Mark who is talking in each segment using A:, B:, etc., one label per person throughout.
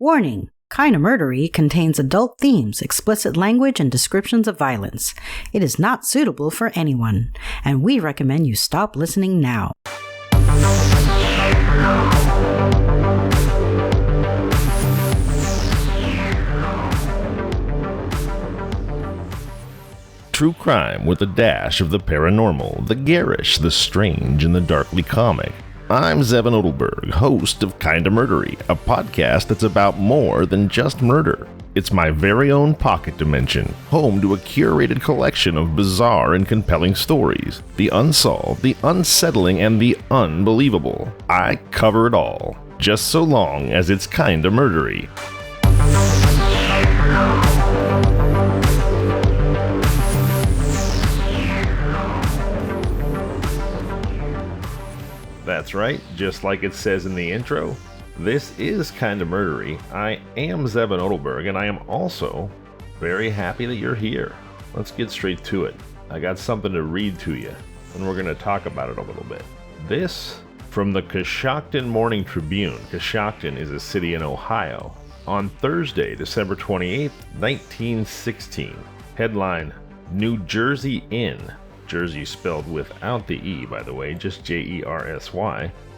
A: Warning! Kinda Murdery contains adult themes, explicit language, and descriptions of violence. It is not suitable for anyone, and we recommend you stop listening now.
B: True crime with a dash of the paranormal, the garish, the strange, and the darkly comic. I'm Zevon Odelberg, host of Kinda Murdery, a podcast that's about more than just murder. It's my very own pocket dimension, home to a curated collection of bizarre and compelling stories. The unsolved, the unsettling, and the unbelievable. I cover it all, just so long as it's kinda murdery. That's right, just like it says in the intro, this is Kinda Murdery. I am Zevon Odelberg, and I am also very happy that you're here. Let's get straight to it. I got something to read to you, and we're going to talk about it a little bit. This from the Coshocton Morning Tribune. Coshocton is a city in Ohio. On Thursday, December 28th, 1916. Headline, New Jersey Inn. Jersey spelled without the E, by the way, just Jersy.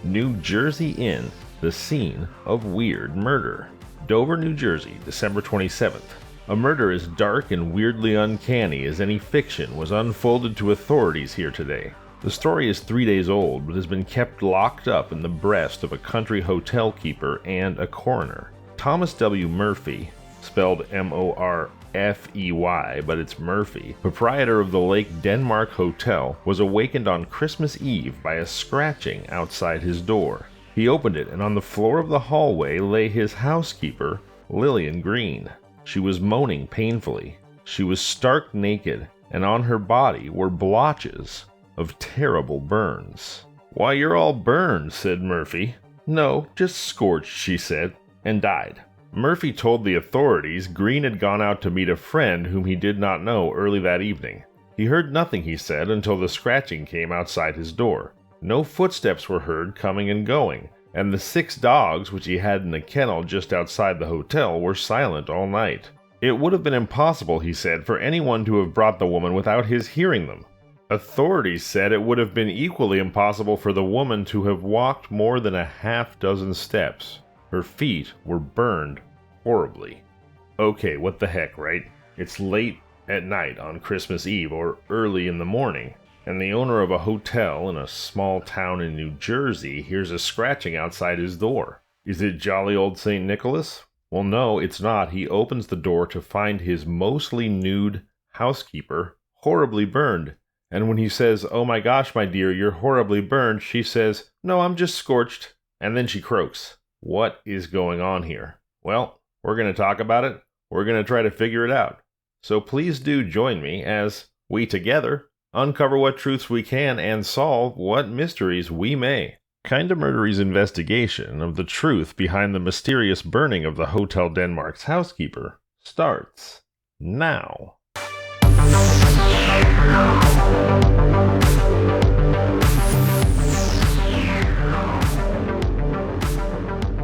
B: New Jersey Inn, the scene of weird murder. Dover, New Jersey, December 27th. A murder as dark and weirdly uncanny as any fiction was unfolded to authorities here today. The story is 3 days old, but has been kept locked up in the breast of a country hotel keeper and a coroner. Thomas W. Murphy, spelled Morfey, but it's Murphy, proprietor of the Lake Denmark Hotel, was awakened on Christmas Eve by a scratching outside his door. He opened it, and on the floor of the hallway lay his housekeeper, Lillian Green. She was moaning painfully. She was stark naked, and on her body were blotches of terrible burns. "Why, you're all burned," said Murphy. "No, just scorched," she said, and died. Murphy told the authorities Green had gone out to meet a friend whom he did not know early that evening. He heard nothing, he said, until the scratching came outside his door. No footsteps were heard coming and going, and the 6 dogs which he had in the kennel just outside the hotel were silent all night. It would have been impossible, he said, for anyone to have brought the woman without his hearing them. Authorities said it would have been equally impossible for the woman to have walked more than a half-dozen steps. Her feet were burned horribly. Okay, what the heck, right? It's late at night on Christmas Eve or early in the morning, and the owner of a hotel in a small town in New Jersey hears a scratching outside his door. Is it jolly old St. Nicholas? Well, no, it's not. He opens the door to find his mostly nude housekeeper horribly burned. And when he says, "Oh my gosh, my dear, you're horribly burned," she says, "No, I'm just scorched." And then she croaks. What is going on here? Well, we're going to talk about it. We're going to try to figure it out. So please do join me as we together uncover what truths we can and solve what mysteries we may. Kinda Murdery's investigation of the truth behind the mysterious burning of the Hotel Denmark's housekeeper starts now.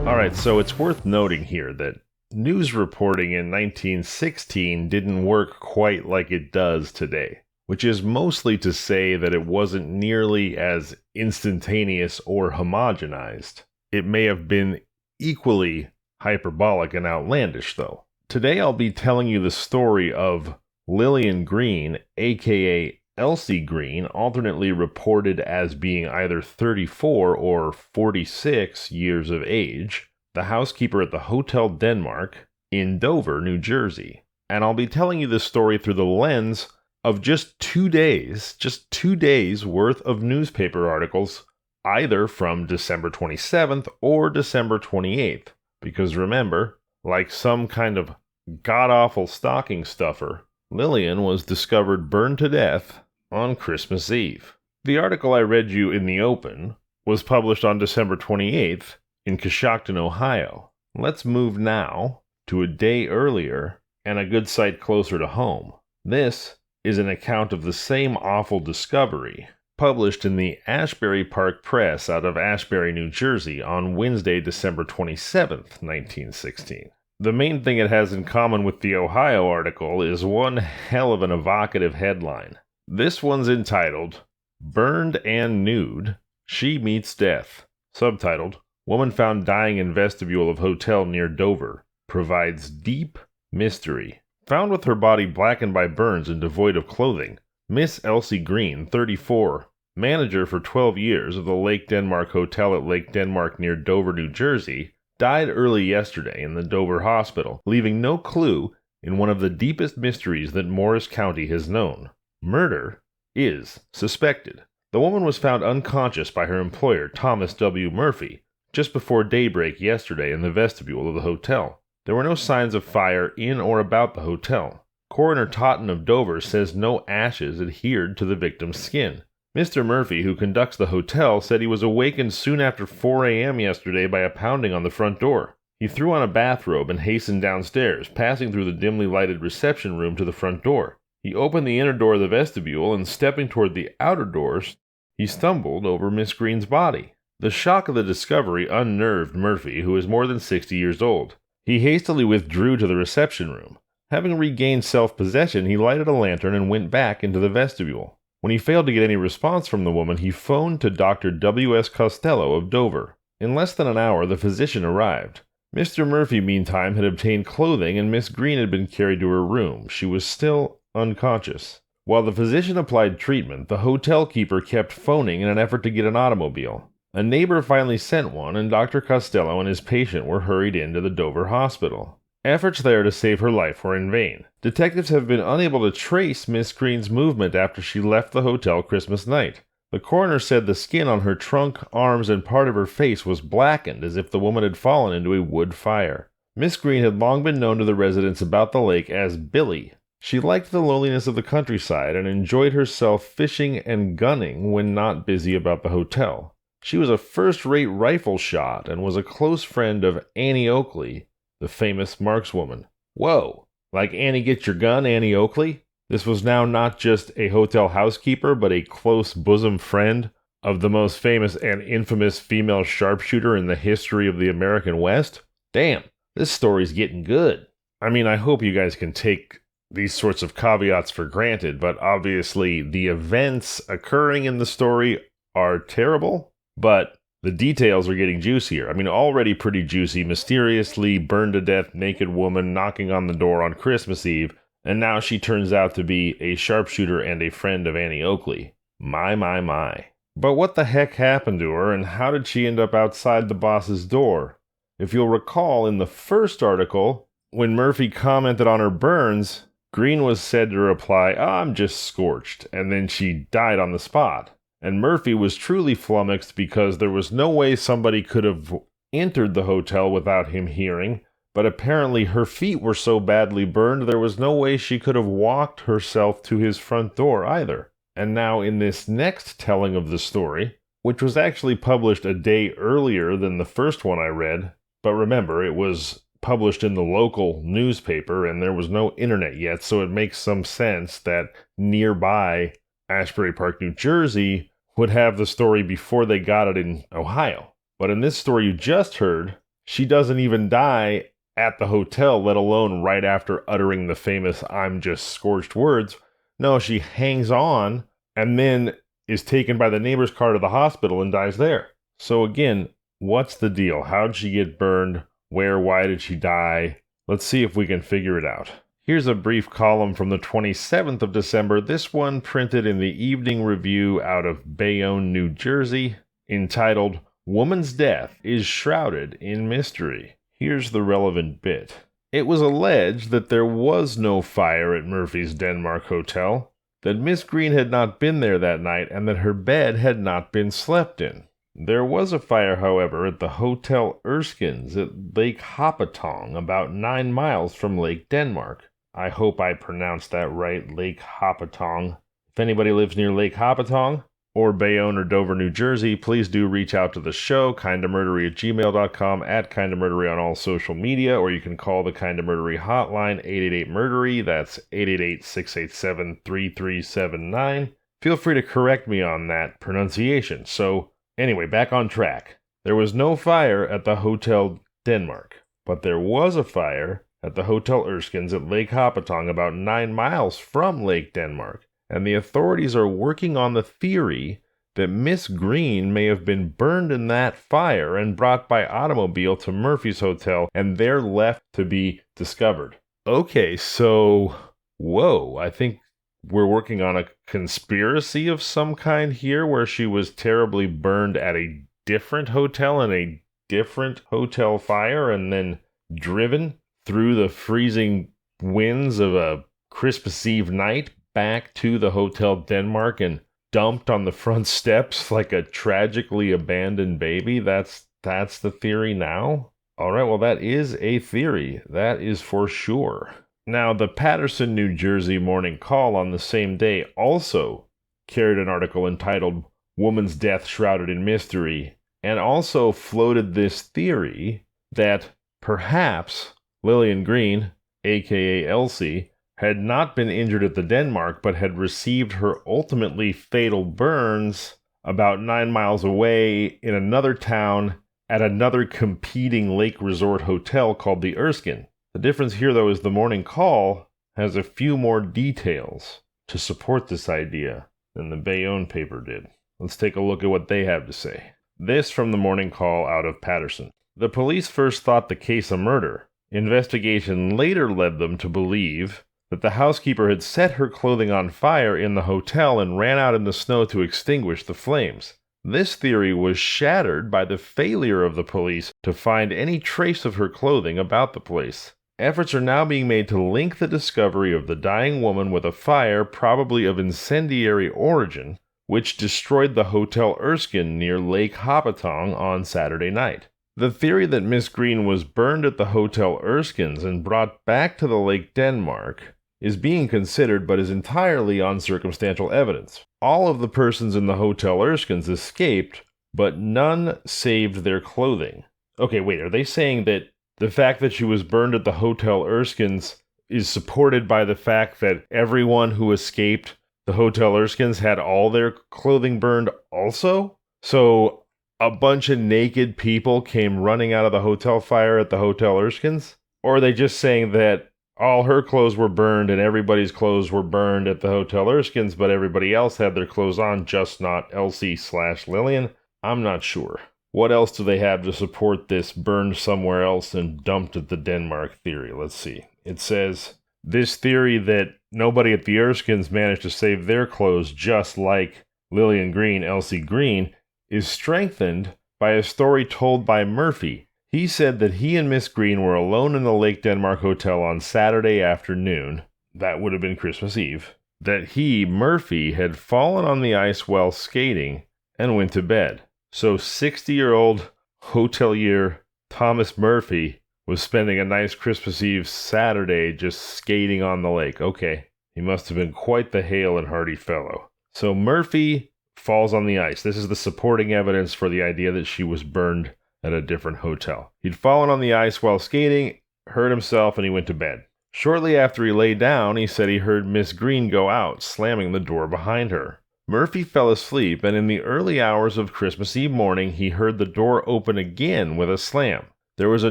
B: Alright, so it's worth noting here that news reporting in 1916 didn't work quite like it does today, which is mostly to say that it wasn't nearly as instantaneous or homogenized. It may have been equally hyperbolic and outlandish, though. Today I'll be telling you the story of Lillian Green, aka Elsie Green, alternately reported as being either 34 or 46 years of age, the housekeeper at the Hotel Denmark in Dover, New Jersey. And I'll be telling you this story through the lens of just 2 days worth of newspaper articles, either from December 27th or December 28th. Because remember, like some kind of god-awful stocking stuffer, Lillian was discovered burned to death on Christmas Eve. The article I read you in the open was published on December 28th in Coshocton, Ohio. Let's move now to a day earlier and a good sight closer to home. This is an account of the same awful discovery published in the Ashbury Park Press out of Ashbury, New Jersey on Wednesday, December 27th, 1916. The main thing it has in common with the Ohio article is one hell of an evocative headline. This one's entitled, Burned and Nude, She Meets Death. Subtitled, Woman Found Dying in Vestibule of Hotel Near Dover. Provides Deep Mystery. Found with her body blackened by burns and devoid of clothing, Miss Elsie Green, 34, manager for 12 years of the Lake Denmark Hotel at Lake Denmark near Dover, New Jersey, died early yesterday in the Dover Hospital, leaving no clue in one of the deepest mysteries that Morris County has known. Murder is suspected. The woman was found unconscious by her employer, Thomas W. Murphy, just before daybreak yesterday in the vestibule of the hotel. There were no signs of fire in or about the hotel. Coroner Totten of Dover says no ashes adhered to the victim's skin. Mr. Murphy, who conducts the hotel, said he was awakened soon after 4 a.m. yesterday by a pounding on the front door. He threw on a bathrobe and hastened downstairs, passing through the dimly lighted reception room to the front door. He opened the inner door of the vestibule, and stepping toward the outer doors, he stumbled over Miss Green's body. The shock of the discovery unnerved Murphy, who is more than 60 years old. He hastily withdrew to the reception room. Having regained self-possession, he lighted a lantern and went back into the vestibule. When he failed to get any response from the woman, he phoned to Dr. W.S. Costello of Dover. In less than an hour, the physician arrived. Mr. Murphy, meantime, had obtained clothing, and Miss Green had been carried to her room. She was still unconscious. While the physician applied treatment, the hotel keeper kept phoning in an effort to get an automobile. A neighbor finally sent one, and Dr. Costello and his patient were hurried into the Dover hospital. Efforts there to save her life were in vain. Detectives have been unable to trace Miss Green's movement after she left the hotel Christmas night. The coroner said the skin on her trunk, arms, and part of her face was blackened as if the woman had fallen into a wood fire. Miss Green had long been known to the residents about the lake as Billy. She liked the loneliness of the countryside and enjoyed herself fishing and gunning when not busy about the hotel. She was a first-rate rifle shot and was a close friend of Annie Oakley, the famous markswoman. Whoa! Like Annie Get Your Gun, Annie Oakley? This was now not just a hotel housekeeper, but a close bosom friend of the most famous and infamous female sharpshooter in the history of the American West? Damn, this story's getting good. I mean, I hope you guys can take these sorts of caveats for granted, but obviously the events occurring in the story are terrible, but the details are getting juicier. I mean, already pretty juicy. Mysteriously burned to death naked woman knocking on the door on Christmas Eve, and now she turns out to be a sharpshooter and a friend of Annie Oakley. My. But what the heck happened to her, and how did she end up outside the boss's door? If you'll recall, in the first article, when Murphy commented on her burns, Green was said to reply, I'm just scorched, and then she died on the spot. And Murphy was truly flummoxed because there was no way somebody could have entered the hotel without him hearing, but apparently her feet were so badly burned there was no way she could have walked herself to his front door either. And now in this next telling of the story, which was actually published a day earlier than the first one I read, but remember, it was published in the local newspaper and there was no internet yet, so it makes some sense that nearby Ashbury Park, New Jersey would have the story before they got it in Ohio. But in this story you just heard, she doesn't even die at the hotel, let alone right after uttering the famous I'm just scorched words. No, she hangs on and then is taken by the neighbor's car to the hospital and dies there. So again, what's the deal? How'd she get burned? Where? Why did she die? Let's see if we can figure it out. Here's a brief column from the 27th of December, this one printed in the Evening Review out of Bayonne, New Jersey, entitled, Woman's Death is Shrouded in Mystery. Here's the relevant bit. It was alleged that there was no fire at Murphy's Denmark Hotel, that Miss Green had not been there that night, and that her bed had not been slept in. There was a fire, however, at the Hotel Erskine's at Lake Hopatong, about 9 miles from Lake Denmark. I hope I pronounced that right, Lake Hopatong. If anybody lives near Lake Hopatong, or Bayonne or Dover, New Jersey, please do reach out to the show, kindamurdery@gmail.com, @kindamurdery on all social media, or you can call the Kinda Murdery hotline, 888-MURDERY, that's 888-687-3379. feel free to correct me on that pronunciation. So, anyway, back on track. There was no fire at the Hotel Denmark, but there was a fire at the Hotel Erskines at Lake Hopatong, about 9 miles from Lake Denmark, and the authorities are working on the theory that Miss Green may have been burned in that fire and brought by automobile to Murphy's Hotel and there left to be discovered. Okay, so, whoa, I think we're working on a conspiracy of some kind here where she was terribly burned at a different hotel in a different hotel fire and then driven through the freezing winds of a Christmas Eve night back to the Hotel Denmark and dumped on the front steps like a tragically abandoned baby. That's the theory now? All right, well, that is a theory. That is for sure. Now, the Paterson, New Jersey Morning Call on the same day also carried an article entitled Woman's Death Shrouded in Mystery, and also floated this theory that perhaps Lillian Green, aka Elsie, had not been injured at the Denmark, but had received her ultimately fatal burns about 9 miles away in another town at another competing lake resort hotel called the Erskine. The difference here, though, is the Morning Call has a few more details to support this idea than the Bayonne paper did. Let's take a look at what they have to say. This from the Morning Call out of Paterson. The police first thought the case a murder. Investigation later led them to believe that the housekeeper had set her clothing on fire in the hotel and ran out in the snow to extinguish the flames. This theory was shattered by the failure of the police to find any trace of her clothing about the place. Efforts are now being made to link the discovery of the dying woman with a fire probably of incendiary origin, which destroyed the Hotel Erskine near Lake Hopatong on Saturday night. The theory that Miss Green was burned at the Hotel Erskines and brought back to the Lake Denmark is being considered but is entirely on circumstantial evidence. All of the persons in the Hotel Erskines escaped, but none saved their clothing. Okay, wait, are they saying that the fact that she was burned at the Hotel Erskines is supported by the fact that everyone who escaped the Hotel Erskines had all their clothing burned also? So a bunch of naked people came running out of the hotel fire at the Hotel Erskines? Or are they just saying that all her clothes were burned and everybody's clothes were burned at the Hotel Erskines, but everybody else had their clothes on, just not Elsie/Lillian? I'm not sure. What else do they have to support this burned somewhere else and dumped at the Denmark theory? Let's see. It says, this theory that nobody at the Erskines managed to save their clothes just like Lillian Green, Elsie Green, is strengthened by a story told by Murphy. He said that he and Miss Green were alone in the Lake Denmark Hotel on Saturday afternoon. That would have been Christmas Eve. That he, Murphy, had fallen on the ice while skating and went to bed. So 60-year-old hotelier Thomas Murphy was spending a nice Christmas Eve Saturday just skating on the lake. Okay, he must have been quite the hale and hearty fellow. So Murphy falls on the ice. This is the supporting evidence for the idea that she was burned at a different hotel. He'd fallen on the ice while skating, hurt himself, and he went to bed. Shortly after he lay down, he said he heard Miss Green go out, slamming the door behind her. Murphy fell asleep, and in the early hours of Christmas Eve morning, he heard the door open again with a slam. There was a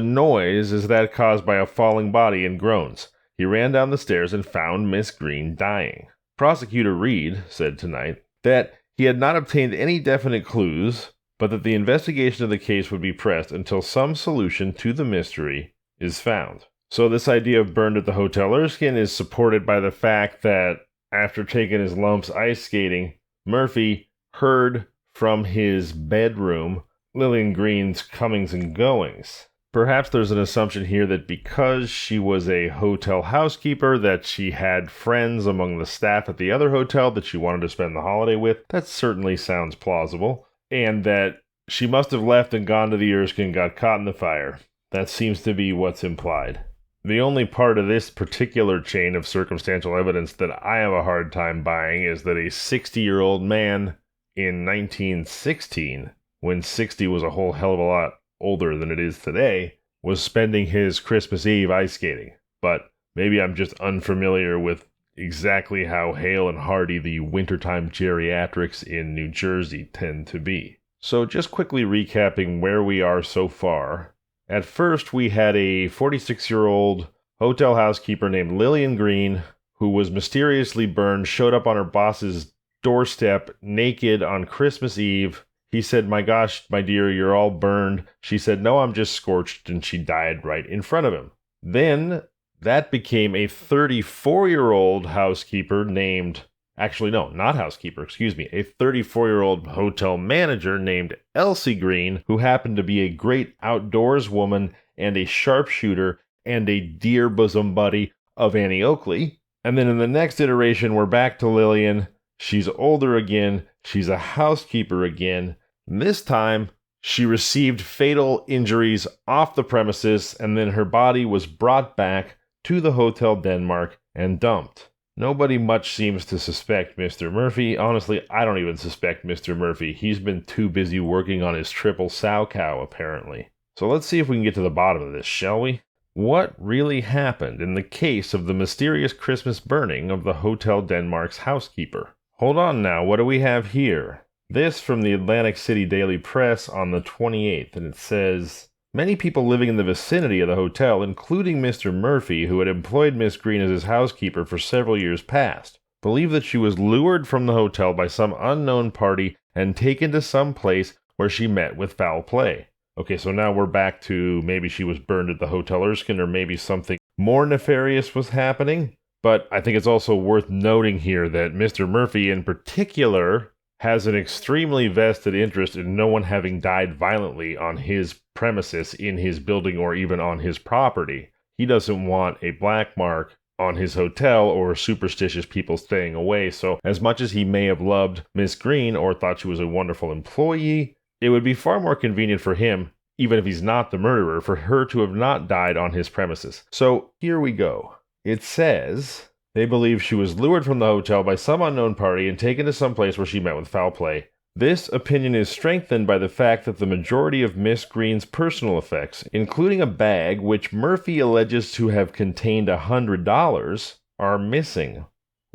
B: noise as that caused by a falling body and groans. He ran down the stairs and found Miss Green dying. Prosecutor Reed said tonight that he had not obtained any definite clues, but that the investigation of the case would be pressed until some solution to the mystery is found. So this idea of burned at the Hotel Erskine is supported by the fact that after taking his lumps ice skating, Murphy heard from his bedroom Lillian Green's comings and goings. Perhaps there's an assumption here that because she was a hotel housekeeper, that she had friends among the staff at the other hotel that she wanted to spend the holiday with. That certainly sounds plausible. And that she must have left and gone to the Erskine, got caught in the fire. That seems to be what's implied. The only part of this particular chain of circumstantial evidence that I have a hard time buying is that a 60-year-old man in 1916, when 60 was a whole hell of a lot older than it is today, was spending his Christmas Eve ice skating. But maybe I'm just unfamiliar with exactly how hale and hearty the wintertime geriatrics in New Jersey tend to be. So just quickly recapping where we are so far. At first, we had a 46-year-old hotel housekeeper named Lillian Green who was mysteriously burned, showed up on her boss's doorstep naked on Christmas Eve. He said, "My gosh, my dear, you're all burned." She said, "No, I'm just scorched," and she died right in front of him. Then that became a 34-year-old housekeeper named, actually, no, not housekeeper, excuse me, a 34-year-old hotel manager named Elsie Green, who happened to be a great outdoors woman and a sharpshooter and a dear bosom buddy of Annie Oakley. And then in the next iteration, we're back to Lillian. She's older again. She's a housekeeper again. And this time, she received fatal injuries off the premises, and then her body was brought back to the Hotel Denmark and dumped. Nobody much seems to suspect Mr. Murphy. Honestly, I don't even suspect Mr. Murphy. He's been too busy working on his triple sow cow, apparently. So let's see if we can get to the bottom of this, shall we? What really happened in the case of the mysterious Christmas burning of the Hotel Denmark's housekeeper? Hold on now, what do we have here? This from the Atlantic City Daily Press on the 28th, and it says, "Many people living in the vicinity of the hotel, including Mr. Murphy, who had employed Miss Green as his housekeeper for several years past, believe that she was lured from the hotel by some unknown party and taken to some place where she met with foul play." Okay, so now we're back to maybe she was burned at the Hotel Erskine, or maybe something more nefarious was happening. But I think it's also worth noting here that Mr. Murphy in particular has an extremely vested interest in no one having died violently on his premises, in his building, or even on his property. He doesn't want a black mark on his hotel or superstitious people staying away. So as much as he may have loved Miss Green or thought she was a wonderful employee, it would be far more convenient for him, even if he's not the murderer, for her to have not died on his premises. So here we go. It says they believe she was lured from the hotel by some unknown party and taken to some place where she met with foul play. This opinion is strengthened by the fact that the majority of Miss Green's personal effects, including a bag which Murphy alleges to have contained $100, are missing.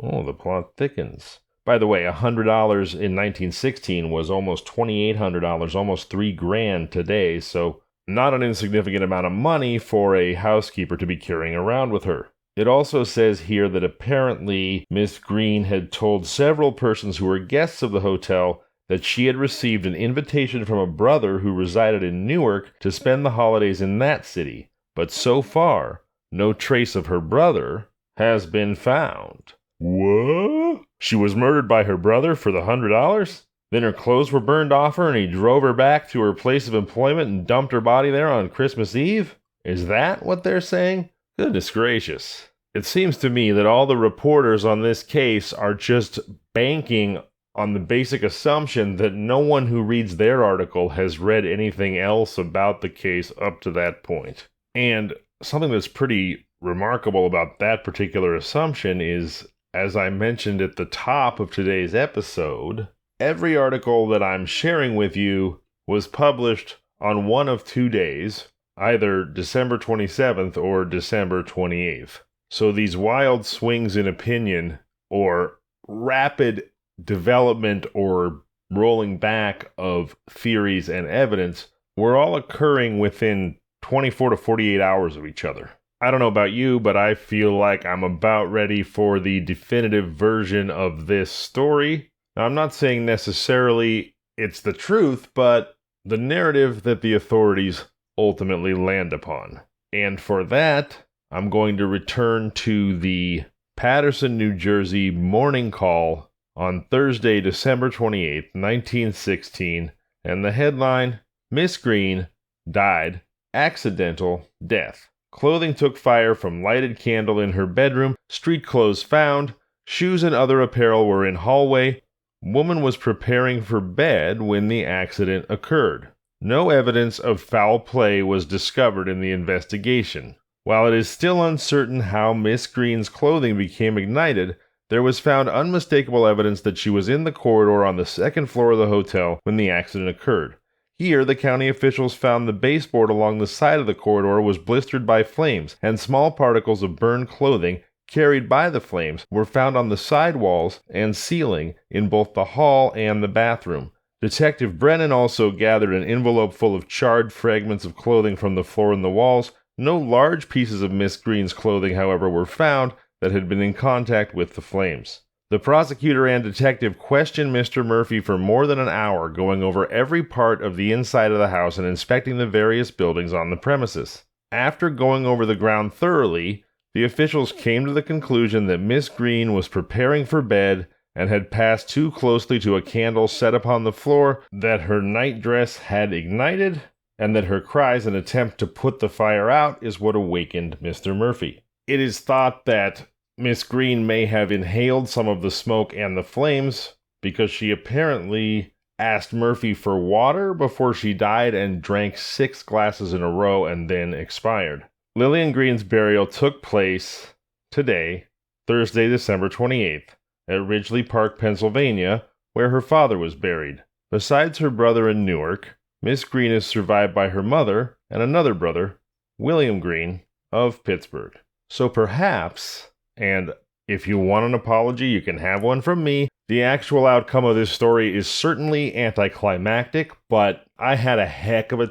B: Oh, the plot thickens. By the way, $100 in 1916 was almost $2,800, almost $3,000 today, so not an insignificant amount of money for a housekeeper to be carrying around with her. It also says here that apparently Miss Green had told several persons who were guests of the hotel that she had received an invitation from a brother who resided in Newark to spend the holidays in that city. But so far, no trace of her brother has been found. What? She was murdered by her brother for the $100? Then her clothes were burned off her and he drove her back to her place of employment and dumped her body there on Christmas Eve? Is that what they're saying? Goodness gracious. It seems to me that all the reporters on this case are just banking on the basic assumption that no one who reads their article has read anything else about the case up to that point. And something that's pretty remarkable about that particular assumption is, as I mentioned at the top of today's episode, every article that I'm sharing with you was published on one of 2 days, either December 27th or December 28th. So these wild swings in opinion, or rapid development or rolling back of theories and evidence, were all occurring within 24 to 48 hours of each other. I don't know about you, but I feel like I'm about ready for the definitive version of this story. Now, I'm not saying necessarily it's the truth, but the narrative that the authorities ultimately land upon. And for that, I'm going to return to the Paterson, New Jersey morning call on Thursday, December 28th, 1916, and the headline, "Miss Green died, accidental death. Clothing took fire from lighted candle in her bedroom, street clothes found, shoes and other apparel were in hallway. Woman was preparing for bed when the accident occurred. No evidence of foul play was discovered in the investigation. While it is still uncertain how Miss Green's clothing became ignited, there was found unmistakable evidence that she was in the corridor on the second floor of the hotel when the accident occurred. Here, the county officials found the baseboard along the side of the corridor was blistered by flames, and small particles of burned clothing carried by the flames were found on the side walls and ceiling in both the hall and the bathroom. Detective Brennan also gathered an envelope full of charred fragments of clothing from the floor and the walls. No large pieces of Miss Green's clothing, however, were found that had been in contact with the flames. The prosecutor and detective questioned Mr. Murphy for more than an hour, going over every part of the inside of the house and inspecting the various buildings on the premises. After going over the ground thoroughly, the officials came to the conclusion that Miss Green was preparing for bed and had passed too closely to a candle set upon the floor, that her nightdress had ignited, and that her cries and attempt to put the fire out is what awakened Mr. Murphy. It is thought that Miss Green may have inhaled some of the smoke and the flames because she apparently asked Murphy for water before she died and drank 6 glasses in a row and then expired. Lillian Green's burial took place today, Thursday, December 28th, at Ridgely Park, Pennsylvania, where her father was buried. Besides her brother in Newark, Miss Green is survived by her mother and another brother, William Green, of Pittsburgh. So perhaps, and if you want an apology, you can have one from me, the actual outcome of this story is certainly anticlimactic, but I had a heck of a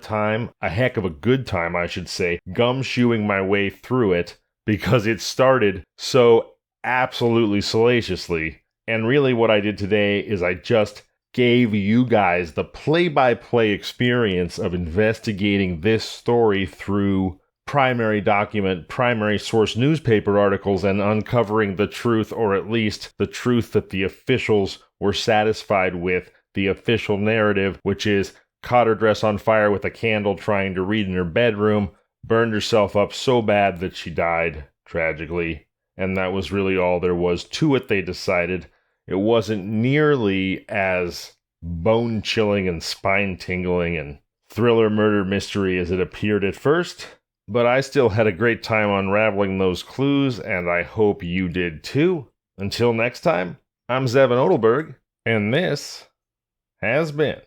B: good time, I should say, gumshoeing my way through it, because it started so absolutely salaciously. And really what I did today is I just gave you guys the play-by-play experience of investigating this story through primary document, primary source newspaper articles, and uncovering the truth, or at least the truth that the officials were satisfied with, the official narrative, which is caught her dress on fire with a candle trying to read in her bedroom, burned herself up so bad that she died, tragically. And that was really all there was to it, they decided. It wasn't nearly as bone-chilling and spine-tingling and thriller murder mystery as it appeared at first, but I still had a great time unraveling those clues, and I hope you did too. Until next time, I'm Zevon Odelberg, and this has been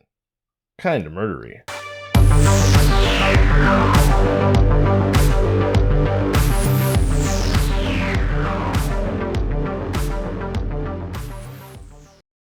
B: Kinda Murdery.